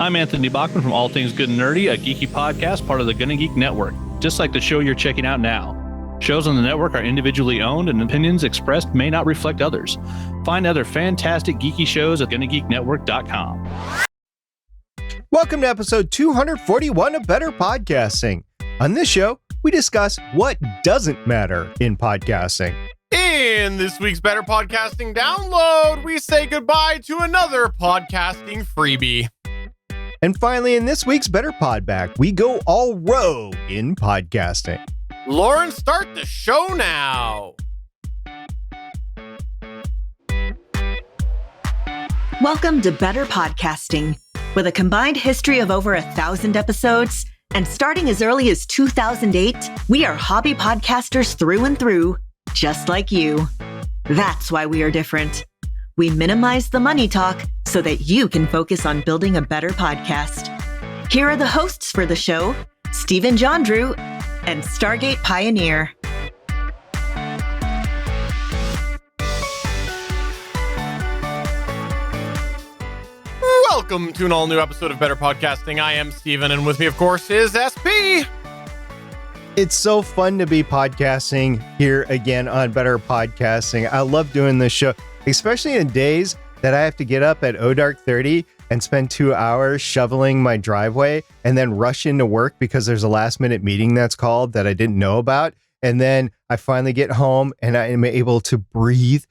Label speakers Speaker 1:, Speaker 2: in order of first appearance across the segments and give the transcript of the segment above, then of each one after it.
Speaker 1: I'm Anthony Bachman from All Things Good and Nerdy, a geeky podcast part of the GonnaGeek network, just like the show you're checking out now. Shows on the network are individually owned and opinions expressed may not reflect others. Find other fantastic geeky shows at GonnaGeekNetwork.com.
Speaker 2: Welcome to episode 241 of Better Podcasting. On this show, we discuss what doesn't matter in podcasting.
Speaker 3: In this week's Better Podcasting download, we say goodbye to another podcasting freebie.
Speaker 2: And finally, in this week's Better Podback, we go all rogue in podcasting.
Speaker 3: Lauren, start the show now.
Speaker 4: Welcome to Better Podcasting. With a combined history of over 1,000 episodes, and starting as early as 2008, we are hobby podcasters through and through, just like you. That's why we are different. We minimize the money talk so that you can focus on building a better podcast. Here are the hosts for the show, Stephen Jondrew and Stargate Pioneer.
Speaker 3: Welcome to an all-new episode of Better Podcasting. I am Stephen, and with me, of course, is SP.
Speaker 2: It's so fun to be podcasting here again on Better Podcasting. I love doing this show, especially in days that I have to get up at dark 30 and spend 2 hours shoveling my driveway and then rush into work because there's a last minute meeting that's called that I didn't know about. And then I finally get home and I am able to breathe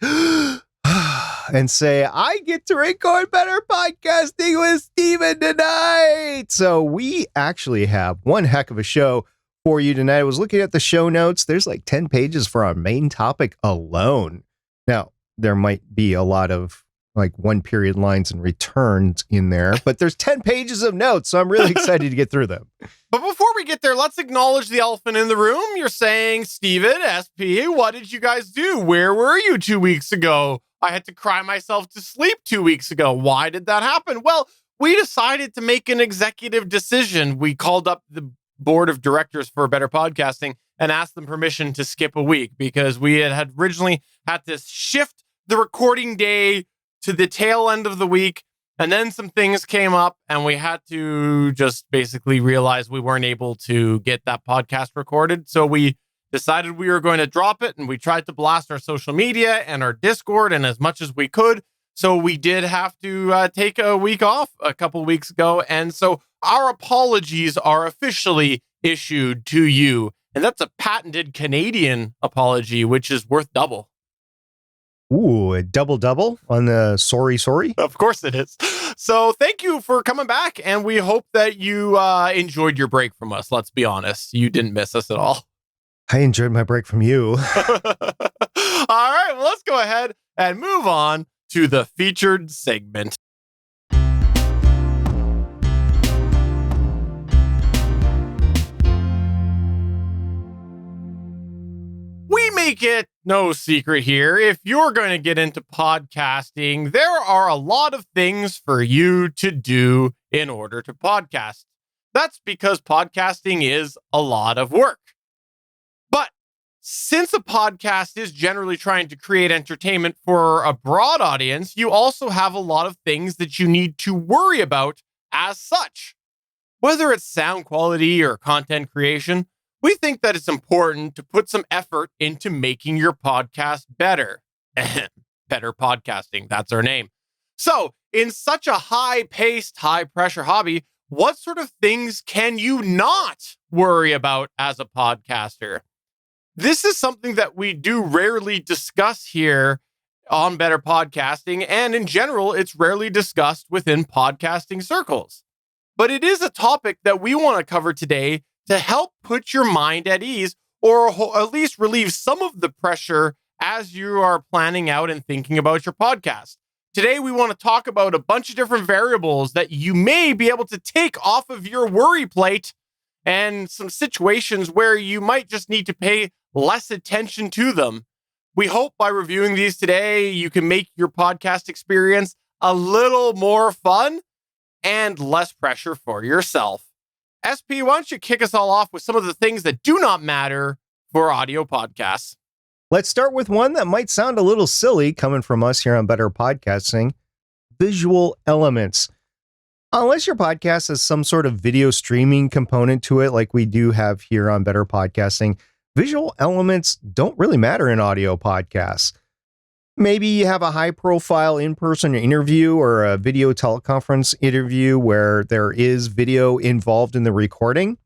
Speaker 2: and say, I get to record Better Podcasting with Steven tonight. So we actually have one heck of a show for you tonight. I was looking at the show notes. There's like 10 pages for our main topic alone. Now, there might be a lot of like one period lines and returns in there, but there's 10 pages of notes. So I'm really excited to get through them.
Speaker 3: But before we get there, let's acknowledge the elephant in the room. You're saying, Steven, SP, what did you guys do? Where were you 2 weeks ago? I had to cry myself to sleep 2 weeks ago. Why did that happen? Well, we decided to make an executive decision. We called up the board of directors for Better Podcasting and asked them permission to skip a week because we had originally had to shift the recording day to the tail end of the week. And then some things came up and we had to just basically realize we weren't able to get that podcast recorded. So we decided we were going to drop it, and we tried to blast our social media and our Discord and as much as we could. So we did have to take a week off a couple weeks ago. And so our apologies are officially issued to you. And that's a patented Canadian apology, which is worth double.
Speaker 2: Ooh, a double on the sorry.
Speaker 3: Of course it is. So thank you for coming back. And we hope that you enjoyed your break from us. Let's be honest. You didn't miss us at all.
Speaker 2: I enjoyed my break from you.
Speaker 3: All right, well, let's go ahead and move on to the featured segment. We make it no secret here. If you're going to get into podcasting, there are a lot of things for you to do in order to podcast. That's because podcasting is a lot of work. But since a podcast is generally trying to create entertainment for a broad audience, you also have a lot of things that you need to worry about as such. Whether it's sound quality or content creation, we think that it's important to put some effort into making your podcast better. Better Podcasting, that's our name. So, in such a high-paced, high-pressure hobby, what sort of things can you not worry about as a podcaster? This is something that we do rarely discuss here on Better Podcasting, and in general, it's rarely discussed within podcasting circles. But it is a topic that we want to cover today to help put your mind at ease, or at least relieve some of the pressure as you are planning out and thinking about your podcast. Today, we want to talk about a bunch of different variables that you may be able to take off of your worry plate and some situations where you might just need to pay less attention to them. We hope by reviewing these today, you can make your podcast experience a little more fun and less pressure for yourself. SP, why don't you kick us all off with some of the things that do not matter for audio podcasts?
Speaker 2: Let's start with one that might sound a little silly coming from us here on Better Podcasting: visual elements. Unless your podcast has some sort of video streaming component to it, like we do have here on Better Podcasting, visual elements don't really matter in audio podcasts. Maybe you have a high-profile in-person interview or a video teleconference interview where there is video involved in the recording.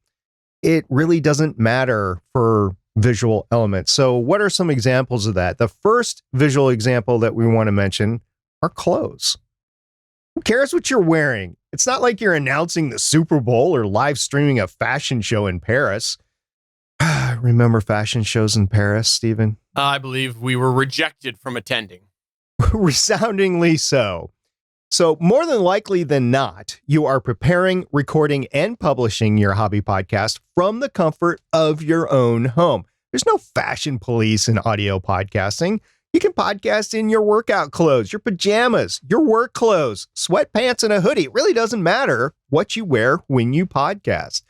Speaker 2: It really doesn't matter for visual elements. So what are some examples of that? The first visual example that we want to mention are clothes. Who cares what you're wearing? It's not like you're announcing the Super Bowl or live streaming a fashion show in Paris. Remember fashion shows in Paris, Stephen?
Speaker 3: I believe we were rejected from attending.
Speaker 2: Resoundingly so. So more than likely than not, you are preparing, recording, and publishing your hobby podcast from the comfort of your own home. There's no fashion police in audio podcasting. You can podcast in your workout clothes, your pajamas, your work clothes, sweatpants, and a hoodie. It really doesn't matter what you wear when you podcast.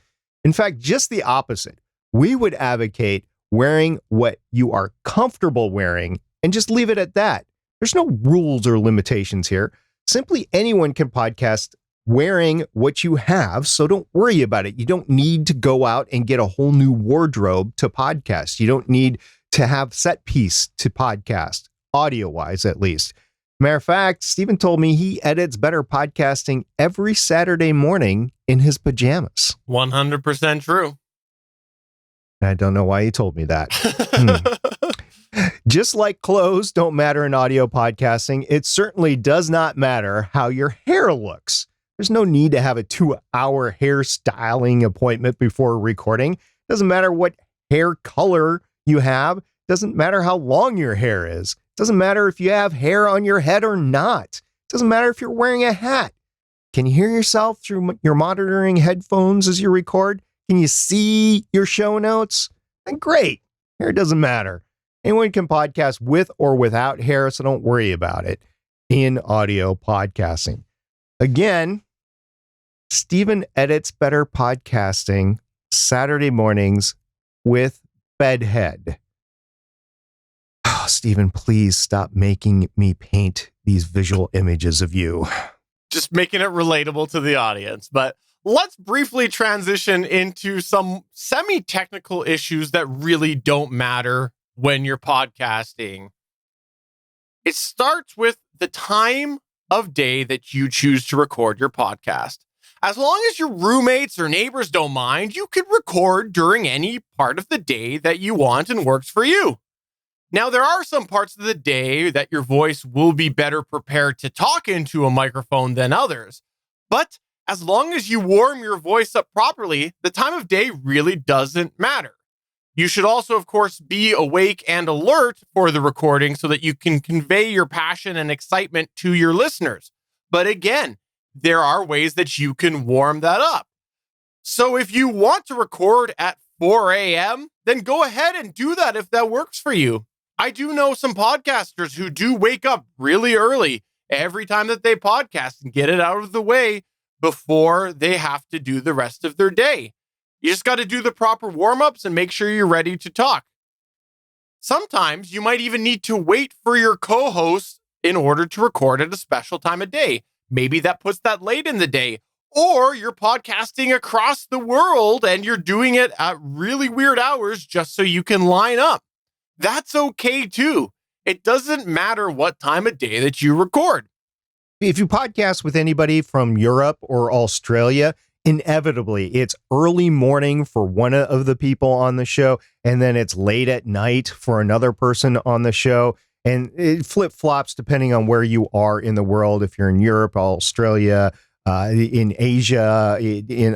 Speaker 2: In fact, just the opposite. We would advocate wearing what you are comfortable wearing and just leave it at that. There's no rules or limitations here. Simply anyone can podcast wearing what you have, so don't worry about it. You don't need to go out and get a whole new wardrobe to podcast. You don't need to have set piece to podcast, audio-wise at least. Matter of fact, Stephen told me he edits Better Podcasting every Saturday morning in his pajamas.
Speaker 3: 100% true.
Speaker 2: I don't know why he told me that. Just like clothes don't matter in audio podcasting, it certainly does not matter how your hair looks. There's no need to have a 2-hour hair styling appointment before recording. Doesn't matter what hair color you have. Doesn't matter how long your hair is. Doesn't matter if you have hair on your head or not. Doesn't matter if you're wearing a hat. Can you hear yourself through your monitoring headphones as you record? Can you see your show notes? And great. Hair doesn't matter. Anyone can podcast with or without hair, so don't worry about it in audio podcasting. Again, Stephen edits Better Podcasting Saturday mornings with bedhead. Oh, Stephen, please stop making me paint these visual images of you.
Speaker 3: Just making it relatable to the audience. But let's briefly transition into some semi-technical issues that really don't matter when you're podcasting. It starts with the time of day that you choose to record your podcast. As long as your roommates or neighbors don't mind, you can record during any part of the day that you want and works for you. Now, there are some parts of the day that your voice will be better prepared to talk into a microphone than others. But as long as you warm your voice up properly, the time of day really doesn't matter. You should also, of course, be awake and alert for the recording so that you can convey your passion and excitement to your listeners. But again, there are ways that you can warm that up. So if you want to record at 4 a.m., then go ahead and do that if that works for you. I do know some podcasters who do wake up really early every time that they podcast and get it out of the way before they have to do the rest of their day. You just got to do the proper warm-ups and make sure you're ready to talk. Sometimes you might even need to wait for your co-host in order to record at a special time of day. Maybe that puts that late in the day. Or you're podcasting across the world and you're doing it at really weird hours just so you can line up. That's okay too. It doesn't matter what time of day that you record.
Speaker 2: If you podcast with anybody from Europe or Australia, inevitably it's early morning for one of the people on the show, and then it's late at night for another person on the show. And it flip-flops depending on where you are in the world. If you're in Europe, Australia, in Asia,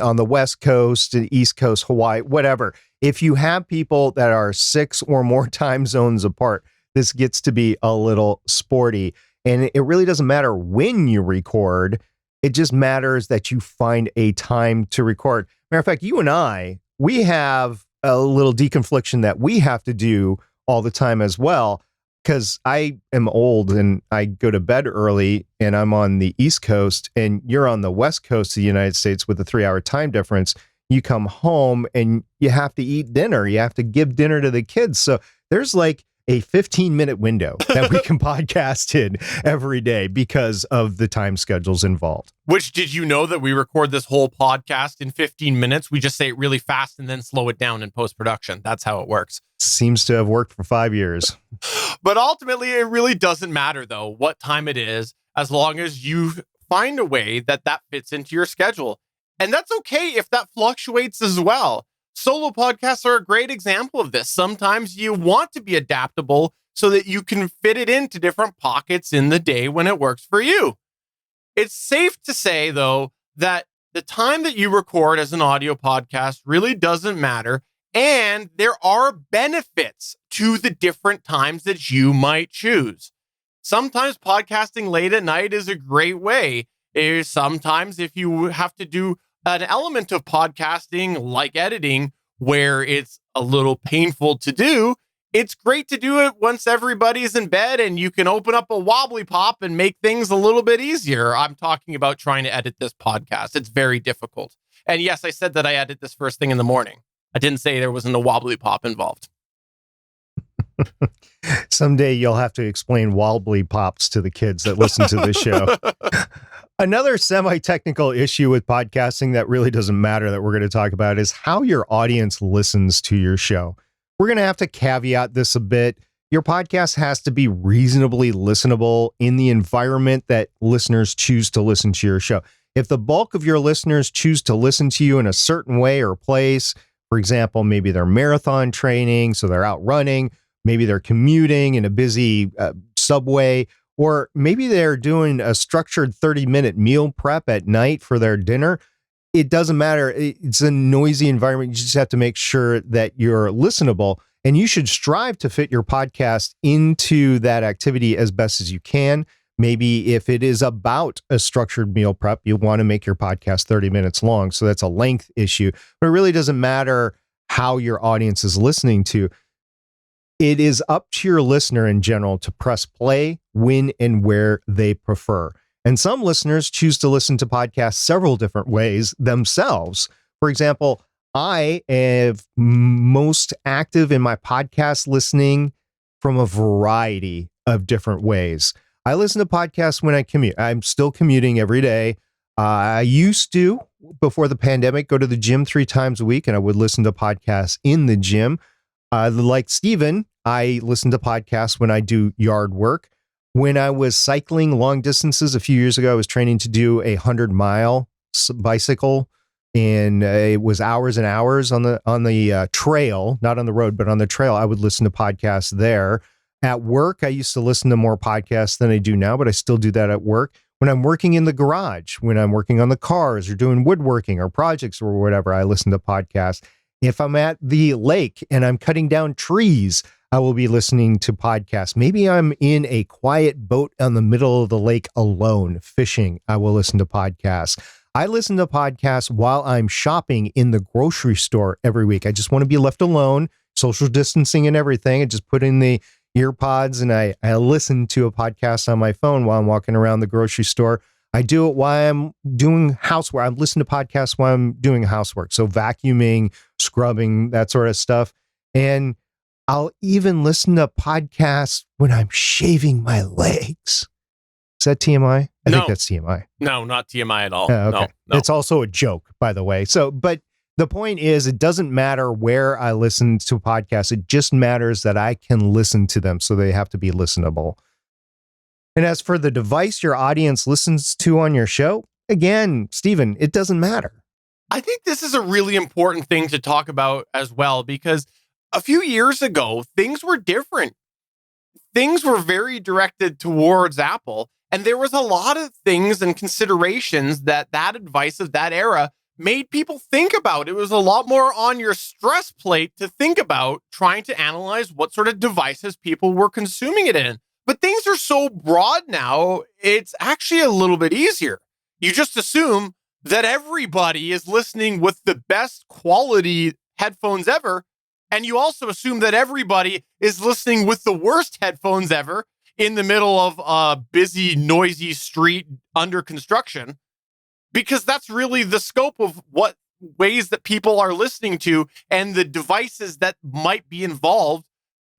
Speaker 2: on the West Coast, East Coast, Hawaii, whatever. If you have people that are 6 or more time zones apart, this gets to be a little sporty. And it really doesn't matter when you record. It just matters that you find a time to record. Matter of fact, you and I, we have a little deconfliction that we have to do all the time as well, because I am old and I go to bed early and I'm on the East Coast and you're on the West Coast of the United States with a 3-hour time difference. You come home and you have to eat dinner. You have to give dinner to the kids. So there's like a 15-minute window that we can podcast in every day because of the time schedules involved.
Speaker 3: Which, did you know that we record this whole podcast in 15 minutes? We just say it really fast and then slow it down in post-production. That's how it works.
Speaker 2: Seems to have worked for 5 years.
Speaker 3: But ultimately, it really doesn't matter, though, what time it is, as long as you find a way that fits into your schedule. And that's okay if that fluctuates as well. Solo podcasts are a great example of this. Sometimes you want to be adaptable so that you can fit it into different pockets in the day when it works for you. It's safe to say, though, that the time that you record as an audio podcast really doesn't matter. And there are benefits to the different times that you might choose. Sometimes podcasting late at night is a great way. Sometimes if you have to do an element of podcasting like editing where it's a little painful to do, it's great to do it once everybody's in bed and you can open up a wobbly pop and make things a little bit easier. I'm talking about trying to edit this podcast. It's very difficult. And yes, I said that I edit this first thing in the morning. I didn't say there wasn't a wobbly pop involved.
Speaker 2: Someday you'll have to explain wobbly pops to the kids that listen to this show. Another semi-technical issue with podcasting that really doesn't matter that we're going to talk about is how your audience listens to your show. We're going to have to caveat this a bit. Your podcast has to be reasonably listenable in the environment that listeners choose to listen to your show. If the bulk of your listeners choose to listen to you in a certain way or place, for example, maybe they're marathon training, so they're out running, maybe they're commuting in a busy subway, or maybe they're doing a structured 30-minute meal prep at night for their dinner. It doesn't matter. It's a noisy environment. You just have to make sure that you're listenable, and you should strive to fit your podcast into that activity as best as you can. Maybe if it is about a structured meal prep, you want to make your podcast 30 minutes long. So that's a length issue, but it really doesn't matter how your audience is listening to. It is up to your listener in general to press play when and where they prefer. And some listeners choose to listen to podcasts several different ways themselves. For example, I am most active in my podcast listening from a variety of different ways. I listen to podcasts when I commute. I'm still commuting every day. I used to, before the pandemic, go to the gym 3 times a week, and I would listen to podcasts in the gym. Like Steven, I listen to podcasts when I do yard work. When I was cycling long distances a few years ago, I was training to do a 100-mile bicycle, and it was hours and hours on the trail, not on the road, but on the trail. I would listen to podcasts there. At work, I used to listen to more podcasts than I do now, but I still do that at work. When I'm working in the garage, when I'm working on the cars or doing woodworking or projects or whatever, I listen to podcasts. If I'm at the lake and I'm cutting down trees, I will be listening to podcasts. Maybe I'm in a quiet boat on the middle of the lake alone, fishing. I will listen to podcasts. I listen to podcasts while I'm shopping in the grocery store every week. I just want to be left alone, social distancing and everything. I just put in the ear pods and I listen to a podcast on my phone while I'm walking around the grocery store. I do it while I'm doing housework. I listen to podcasts while I'm doing housework. So vacuuming, scrubbing, that sort of stuff. And I'll even listen to podcasts when I'm shaving my legs. Is that TMI? I think that's TMI.
Speaker 3: No, not TMI at all.
Speaker 2: Okay.
Speaker 3: No.
Speaker 2: It's also a joke, by the way. So, but the point is, it doesn't matter where I listen to podcasts. It just matters that I can listen to them. So they have to be listenable. And as for the device your audience listens to on your show, again, Stephen, it doesn't matter.
Speaker 3: I think this is a really important thing to talk about as well, because a few years ago, things were different. Things were very directed towards Apple, and there was a lot of things and considerations that advice of that era made people think about. It was a lot more on your stress plate to think about trying to analyze what sort of devices people were consuming it in. But things are so broad now, it's actually a little bit easier. You just assume that everybody is listening with the best quality headphones ever. And you also assume that everybody is listening with the worst headphones ever in the middle of a busy, noisy street under construction, because that's really the scope of what ways that people are listening to and the devices that might be involved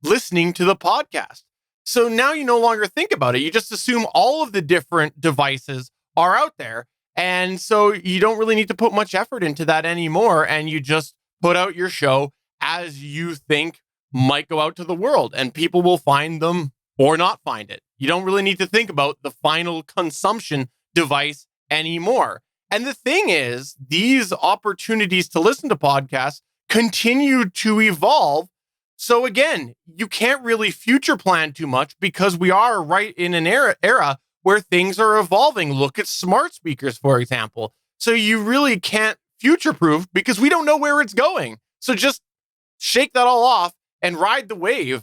Speaker 3: listening to the podcast. So now you no longer think about it. You just assume all of the different devices are out there. And so you don't really need to put much effort into that anymore. And you just put out your show as you think might go out to the world, and people will find them or not find it. You don't really need to think about the final consumption device anymore. And the thing is, these opportunities to listen to podcasts continue to evolve. So again, you can't really future plan too much because we are right in an era where things are evolving. Look at smart speakers, for example. So you really can't future proof because we don't know where it's going. So just shake that all off and ride the wave.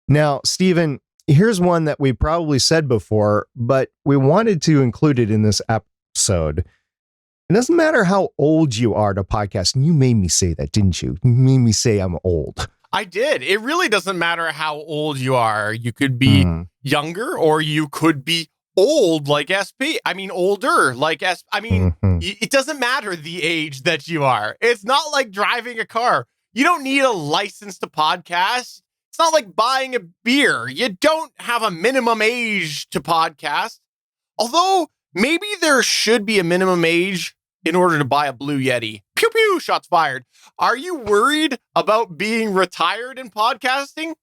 Speaker 2: Now, Stephen, here's one that we probably said before, but we wanted to include it in this episode. It doesn't matter how old you are to podcast. And you made me say that, didn't you? You made me say I'm old.
Speaker 3: I did. It really doesn't matter how old you are. You could be younger or you could be old like SP. I mean, older like SP. I mean, it doesn't matter the age that you are. It's not like driving a car. You don't need a license to podcast. It's not like buying a beer. You don't have a minimum age to podcast. Although maybe there should be a minimum age in order to buy a Blue Yeti. Pew, pew, shots fired. Are you worried about being retired in podcasting?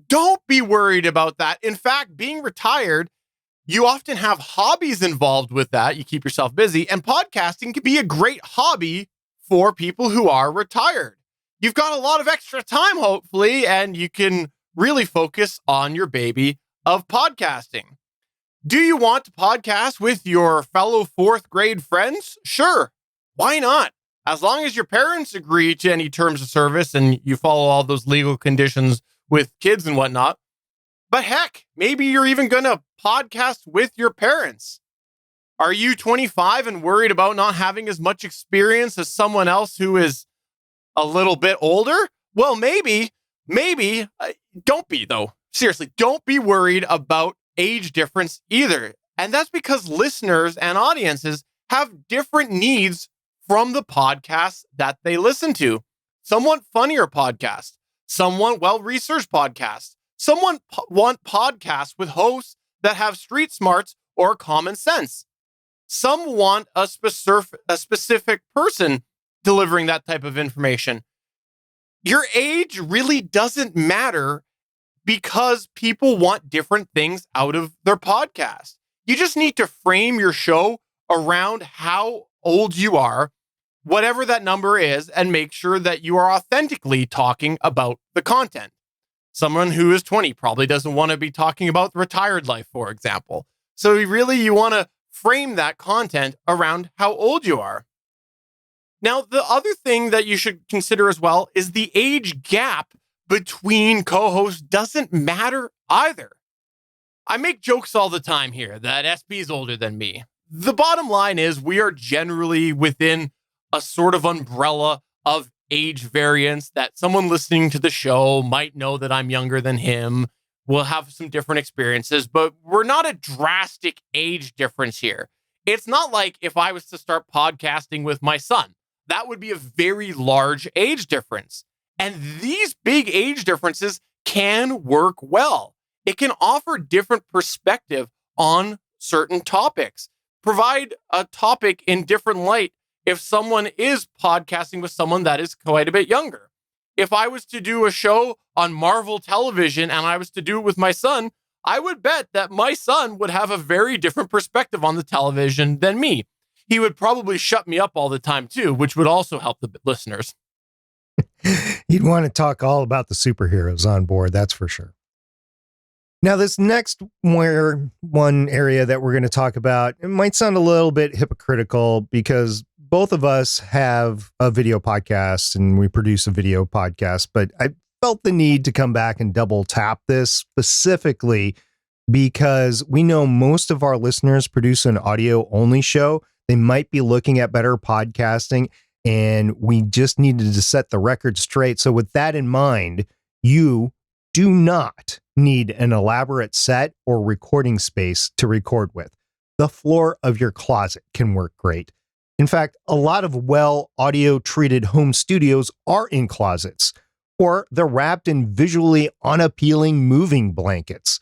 Speaker 3: Don't be worried about that. In fact, being retired, you often have hobbies involved with that. You keep yourself busy, and podcasting can be a great hobby for people who are retired. You've got a lot of extra time, hopefully, and you can really focus on your baby of podcasting. Do you want to podcast with your fellow fourth grade friends? Sure. Why not? As long as your parents agree to any terms of service and you follow all those legal conditions with kids and whatnot. But heck, maybe you're even going to podcast with your parents. Are you 25 and worried about not having as much experience as someone else who is a little bit older? Well, maybe. Don't be, though. Seriously, don't be worried about age difference either. And that's because listeners and audiences have different needs from the podcasts that they listen to. Some want funnier podcasts. Some want well-researched podcasts. Some want podcasts with hosts that have street smarts or common sense. Some want a specific person delivering that type of information. Your age really doesn't matter because people want different things out of their podcast. You just need to frame your show around how old you are, whatever that number is, and make sure that you are authentically talking about the content. Someone who is 20 probably doesn't want to be talking about the retired life, for example. So you want to frame that content around how old you are. Now, the other thing that you should consider as well is the age gap between co-hosts doesn't matter either. I make jokes all the time here that SP is older than me. The bottom line is we are generally within a sort of umbrella of age variance that someone listening to the show might know that I'm younger than him. We'll have some different experiences, but we're not a drastic age difference here. It's not like if I was to start podcasting with my son. That would be a very large age difference. And these big age differences can work well. It can offer different perspective on certain topics, provide a topic in different light if someone is podcasting with someone that is quite a bit younger. If I was to do a show on Marvel television and I was to do it with my son, I would bet that my son would have a very different perspective on the television than me. He would probably shut me up all the time too, which would also help the listeners.
Speaker 2: You'd want to talk all about the superheroes on board, that's for sure. Now, this next one area that we're going to talk about, it might sound a little bit hypocritical because both of us have a video podcast and we produce a video podcast, but I felt the need to come back and double tap this specifically because we know most of our listeners produce an audio only show. They might be looking at Better Podcasting, and we just needed to set the record straight. So with that in mind, you do not need an elaborate set or recording space to record with. The floor of your closet can work great. In fact, a lot of well audio treated home studios are in closets, or they're wrapped in visually unappealing moving blankets.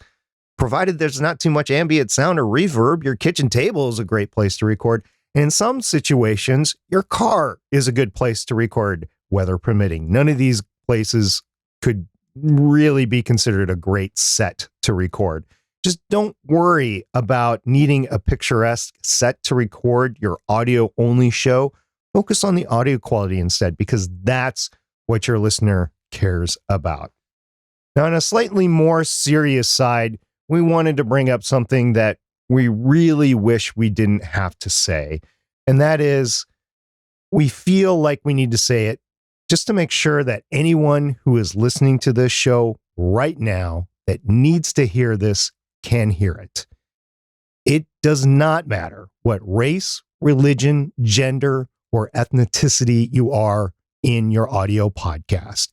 Speaker 2: Provided there's not too much ambient sound or reverb, your kitchen table is a great place to record. In some situations, your car is a good place to record, weather permitting. None of these places could really be considered a great set to record. Just don't worry about needing a picturesque set to record your audio-only show. Focus on the audio quality instead, because that's what your listener cares about. Now, on a slightly more serious side, we wanted to bring up something that we really wish we didn't have to say. And that is, we feel like we need to say it just to make sure that anyone who is listening to this show right now that needs to hear this can hear it. It does not matter what race, religion, gender, or ethnicity you are in your audio podcast.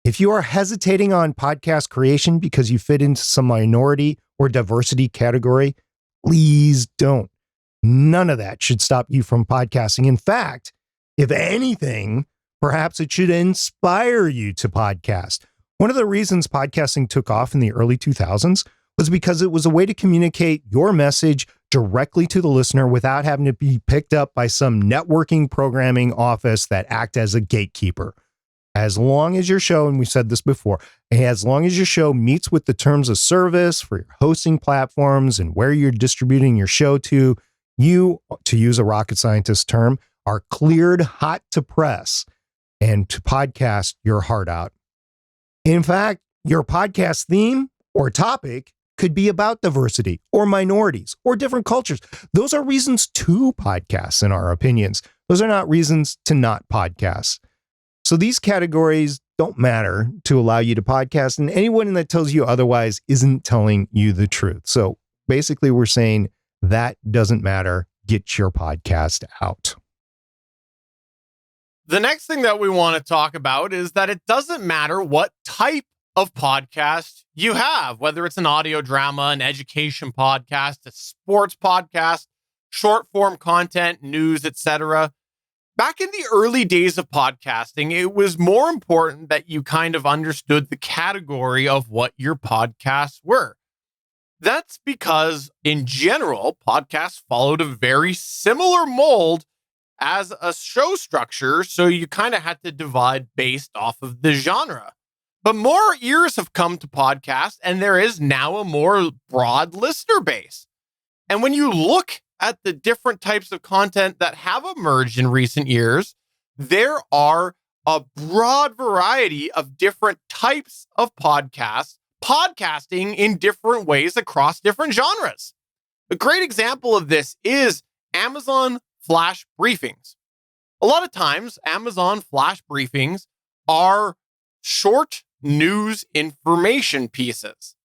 Speaker 2: If you are hesitating on podcast creation because you fit into some minority or diversity category, please don't. None of that should stop you from podcasting. In fact, if anything, perhaps it should inspire you to podcast. One of the reasons podcasting took off in the early 2000s was because it was a way to communicate your message directly to the listener without having to be picked up by some networking programming office that act as a gatekeeper. As long as your show, and we said this before, as long as your show meets with the terms of service for your hosting platforms and where you're distributing your show to, you, to use a rocket scientist term, are cleared hot to press and to podcast your heart out. In fact, your podcast theme or topic could be about diversity or minorities or different cultures. Those are reasons to podcast, in our opinions. Those are not reasons to not podcast. So these categories don't matter to allow you to podcast, and anyone that tells you otherwise isn't telling you the truth. So basically, we're saying that doesn't matter. Get your podcast out.
Speaker 3: The next thing that we want to talk about is that it doesn't matter what type of podcast you have, whether it's an audio drama, an education podcast, a sports podcast, short form content, news, etc. Back in the early days of podcasting, it was more important that you kind of understood the category of what your podcasts were. That's because, in general, podcasts followed a very similar mold as a show structure, so you kind of had to divide based off of the genre. But more ears have come to podcasts, and there is now a more broad listener base. And when you look at the different types of content that have emerged in recent years, there are a broad variety of different types of podcasts, podcasting in different ways across different genres. A great example of this is Amazon Flash Briefings. A lot of times, Amazon Flash Briefings are short news information pieces.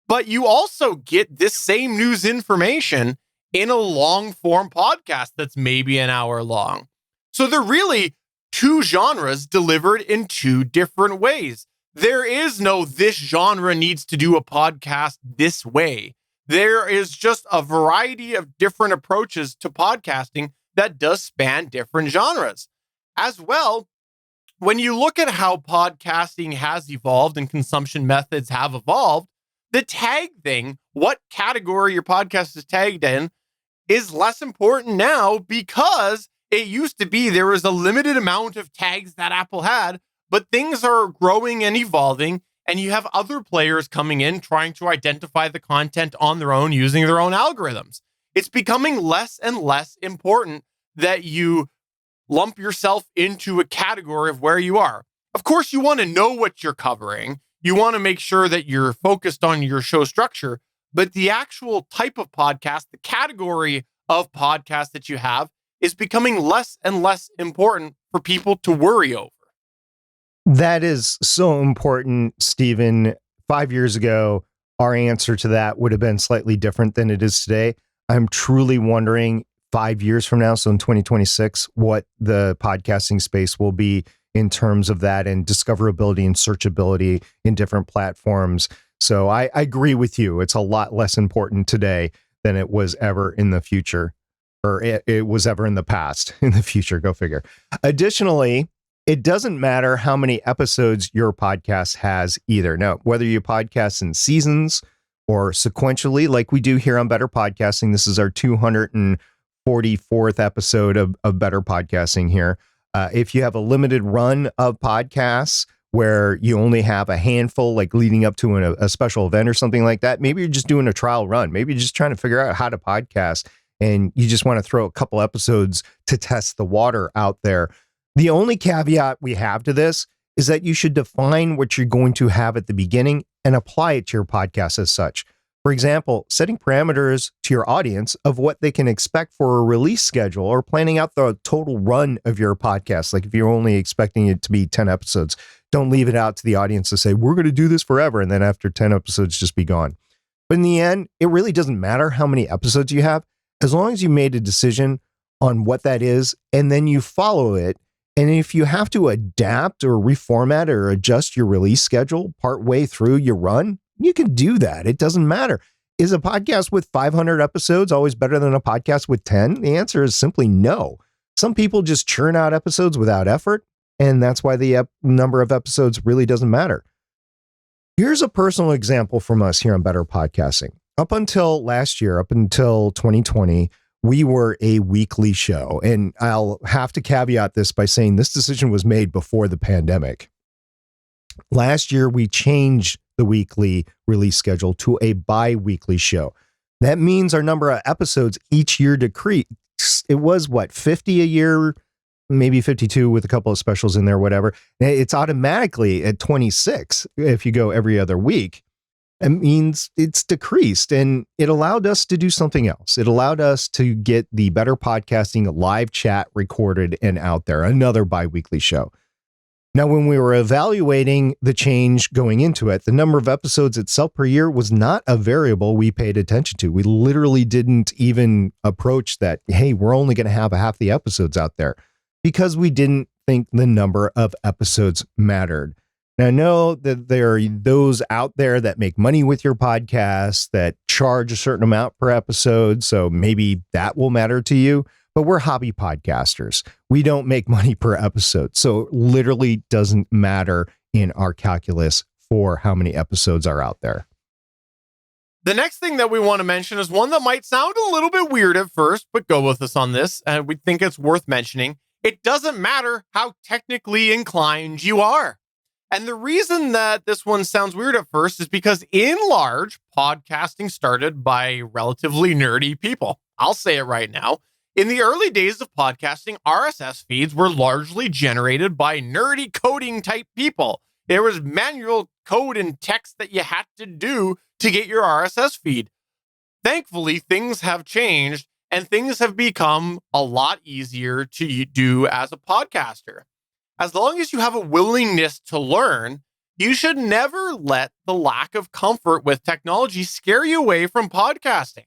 Speaker 3: But you also get this same news information in a long form podcast that's maybe an hour long. So they're really two genres delivered in two different ways. There is no this genre needs to do a podcast this way. There is just a variety of different approaches to podcasting that does span different genres. As well, when you look at how podcasting has evolved and consumption methods have evolved, the tag thing, what category your podcast is tagged in, is less important now because it used to be there was a limited amount of tags that Apple had, but things are growing and evolving, and you have other players coming in trying to identify the content on their own using their own algorithms. It's becoming less and less important that you lump yourself into a category of where you are. Of course, you want to know what you're covering. You want to make sure that you're focused on your show structure, but the actual type of podcast, the category of podcast that you have is becoming less and less important for people to worry over.
Speaker 2: That is so important, Stephen. 5 years ago, our answer to that would have been slightly different than it is today. I'm truly wondering 5 years from now, so in 2026, what the podcasting space will be in terms of that and discoverability and searchability in different platforms. So I agree with you. It's a lot less important today than it was ever in the future, or it was ever in the past. In the future, go figure. Additionally, It doesn't matter how many episodes your podcast has either. No, whether you podcast in seasons or sequentially, like we do here on Better Podcasting. This is our 244th episode of Better Podcasting here. If you have a limited run of podcasts where you only have a handful, like leading up to a special event or something like that, maybe you're just doing a trial run. Maybe you're just trying to figure out how to podcast and you just want to throw a couple episodes to test the water out there. The only caveat we have to this is that you should define what you're going to have at the beginning and apply it to your podcast as such. For example, setting parameters to your audience of what they can expect for a release schedule or planning out the total run of your podcast. Like if you're only expecting it to be 10 episodes, don't leave it out to the audience to say, we're going to do this forever. And then after 10 episodes, just be gone. But in the end, it really doesn't matter how many episodes you have, as long as you made a decision on what that is, and then you follow it. And if you have to adapt or reformat or adjust your release schedule partway through your run, you can do that. It doesn't matter. Is a podcast with 500 episodes always better than a podcast with 10? The answer is simply no. Some people just churn out episodes without effort, and that's why the number of episodes really doesn't matter. Here's a personal example from us here on Better Podcasting. Up until last year, up until 2020, we were a weekly show. And I'll have to caveat this by saying this decision was made before the pandemic. Last year, we changed the weekly release schedule to a bi-weekly show. That means our number of episodes each year decreased. It was 50 a year, maybe 52 with a couple of specials in there, whatever. It's automatically at 26 if you go every other week. It means it's decreased, and it allowed us to do something else. It allowed us to get the Better Podcasting live chat recorded and out there, another bi-weekly show. Now, when we were evaluating the change going into it, the number of episodes itself per year was not a variable we paid attention to. We literally didn't even approach that, hey, we're only going to have half the episodes out there, because we didn't think the number of episodes mattered. Now, I know that there are those out there that make money with your podcast that charge a certain amount per episode, so maybe that will matter to you. But we're hobby podcasters. We don't make money per episode, so it literally doesn't matter in our calculus for how many episodes are out there.
Speaker 3: The next thing that we want to mention is one that might sound a little bit weird at first, but go with us on this, and we think it's worth mentioning. It doesn't matter how technically inclined you are. And the reason that this one sounds weird at first is because, in large, podcasting started by relatively nerdy people. I'll say it right now. In the early days of podcasting, RSS feeds were largely generated by nerdy coding type people. There was manual code and text that you had to do to get your RSS feed. Thankfully, things have changed and things have become a lot easier to do as a podcaster. As long as you have a willingness to learn, you should never let the lack of comfort with technology scare you away from podcasting.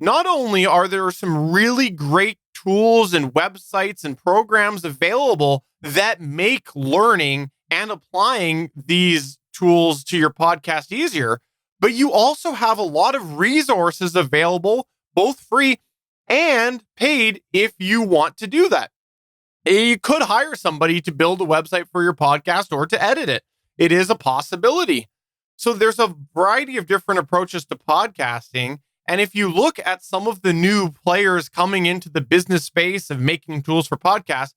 Speaker 3: Not only are there some really great tools and websites and programs available that make learning and applying these tools to your podcast easier, but you also have a lot of resources available, both free and paid, if you want to do that. You could hire somebody to build a website for your podcast or to edit it. It is a possibility. So there's a variety of different approaches to podcasting. And if you look at some of the new players coming into the business space of making tools for podcasts,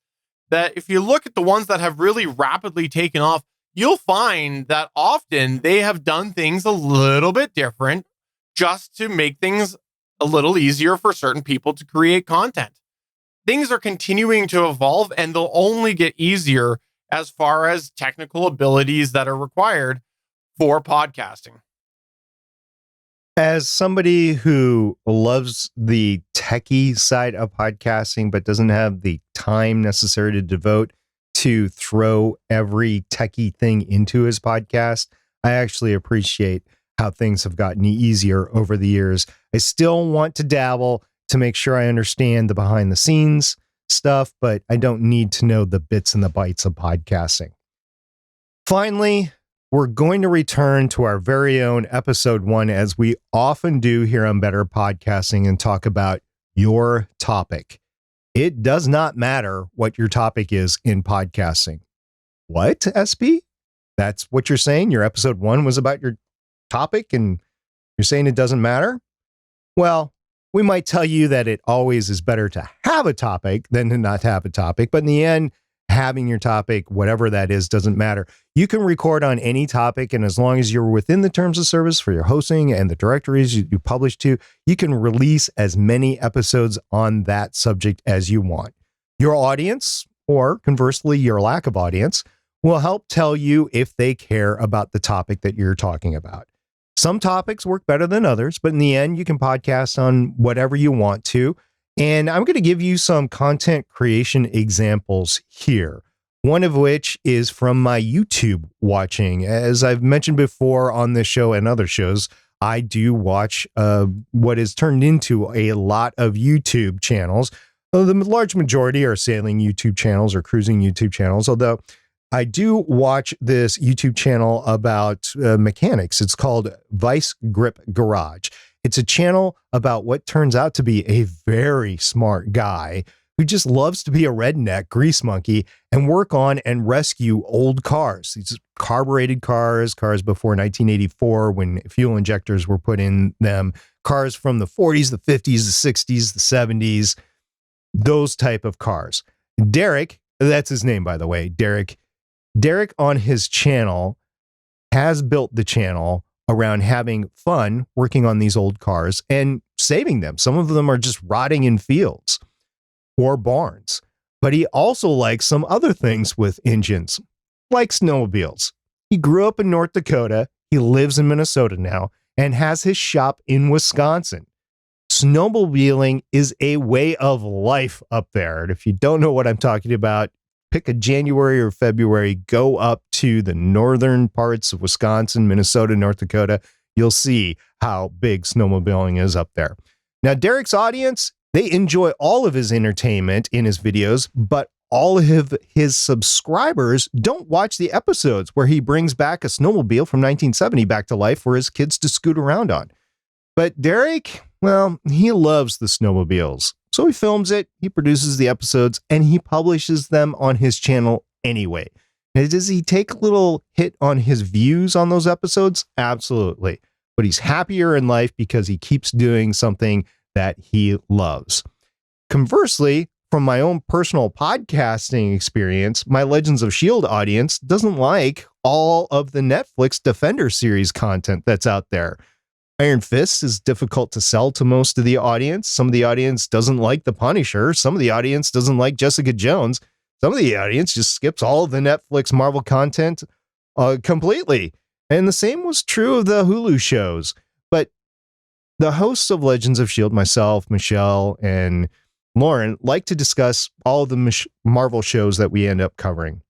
Speaker 3: that if you look at the ones that have really rapidly taken off, you'll find that often they have done things a little bit different just to make things a little easier for certain people to create content. Things are continuing to evolve, and they'll only get easier as far as technical abilities that are required for podcasting.
Speaker 2: As somebody who loves the techie side of podcasting, but doesn't have the time necessary to devote to throw every techie thing into his podcast, I actually appreciate how things have gotten easier over the years. I still want to dabble to make sure I understand the behind the scenes stuff, but I don't need to know the bits and the bytes of podcasting. Finally, we're going to return to our very own episode 1, as we often do here on Better Podcasting, and talk about your topic. It does not matter what your topic is in podcasting. What, SP? That's what you're saying? Your episode 1 was about your topic and you're saying it doesn't matter? Well, we might tell you that it always is better to have a topic than to not have a topic. But in the end, having your topic, whatever that is, doesn't matter. You can record on any topic. And as long as you're within the terms of service for your hosting and the directories you publish to, you can release as many episodes on that subject as you want. Your audience, or conversely, your lack of audience, will help tell you if they care about the topic that you're talking about. Some topics work better than others, but in the end, you can podcast on whatever you want to. And I'm going to give you some content creation examples here. One of which is from my YouTube watching. As I've mentioned before on this show and other shows, I do watch what is turned into a lot of YouTube channels. The large majority are sailing YouTube channels or cruising YouTube channels, although I do watch this YouTube channel about mechanics. It's called Vice Grip Garage. It's a channel about what turns out to be a very smart guy who just loves to be a redneck grease monkey and work on and rescue old cars. These carbureted cars before 1984 when fuel injectors were put in them, cars from the 40s, the 50s, the 60s, the 70s, those type of cars. Derek, that's his name, by the way, Derek on his channel has built the channel around having fun working on these old cars and saving them. Some of them are just rotting in fields or barns, but he also likes some other things with engines, like snowmobiles. He grew up in North Dakota. He lives in Minnesota now and has his shop in Wisconsin. Snowmobiling is a way of life up there. And if you don't know what I'm talking about, pick a January or February, go up to the northern parts of Wisconsin, Minnesota, North Dakota. You'll see how big snowmobiling is up there. Now, Derek's audience, they enjoy all of his entertainment in his videos, but all of his subscribers don't watch the episodes where he brings back a snowmobile from 1970 back to life for his kids to scoot around on. But Derek, well, he loves the snowmobiles. So he films it, he produces the episodes, and he publishes them on his channel anyway. Now, does he take a little hit on his views on those episodes? Absolutely. But he's happier in life because he keeps doing something that he loves. Conversely, from my own personal podcasting experience, my Legends of S.H.I.E.L.D. audience doesn't like all of the Netflix Defender series content that's out there. Iron Fist is difficult to sell to most of the audience. Some of the audience doesn't like The Punisher. Some of the audience doesn't like Jessica Jones. Some of the audience just skips all of the Netflix Marvel content completely. And the same was true of the Hulu shows. But the hosts of Legends of S.H.I.E.L.D., myself, Michelle, and Lauren, like to discuss all of the Marvel shows that we end up covering.